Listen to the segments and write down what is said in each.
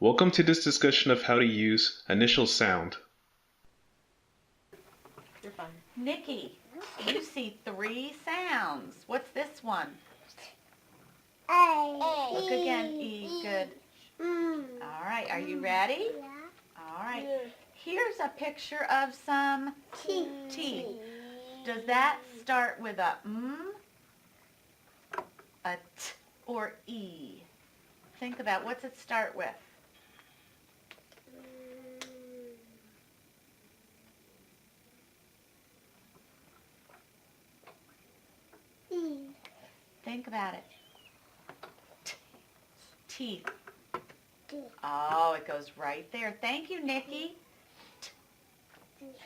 Welcome to this discussion of how to use initial sound. You're fine. Nikki, you see 3 sounds. What's this one? A. Look again. E. Good. All right. Are you ready? Yeah. All right. Here's a picture of some teeth. Does that start with a a t, or e? Think about what's it start with? E. Think about it. Teeth. T. Oh, it goes right there. Thank you, Nikki.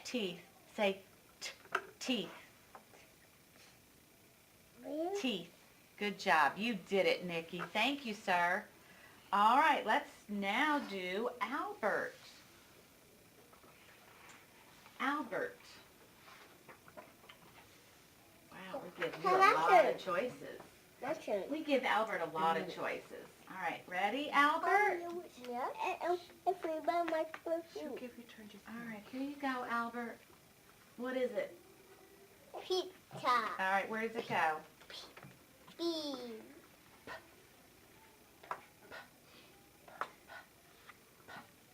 Teeth. Say teeth. Teeth. Good job. You did it, Nikki. Thank you, sir. All right, let's now do Albert. Albert. Wow, we give you a lot of choices. That's it. We give Albert a lot of choices. All right, ready, Albert? Yeah. If we buy my perfume. All right, here you go, Albert. What is it? Pizza. All right, where does it go? B.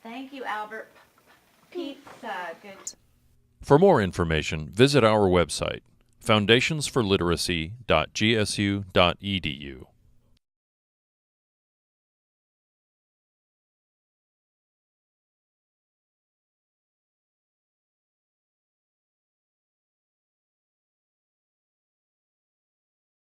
Thank you, Albert. Pizza. Good. For more information, visit our website, foundationsforliteracy.gsu.edu.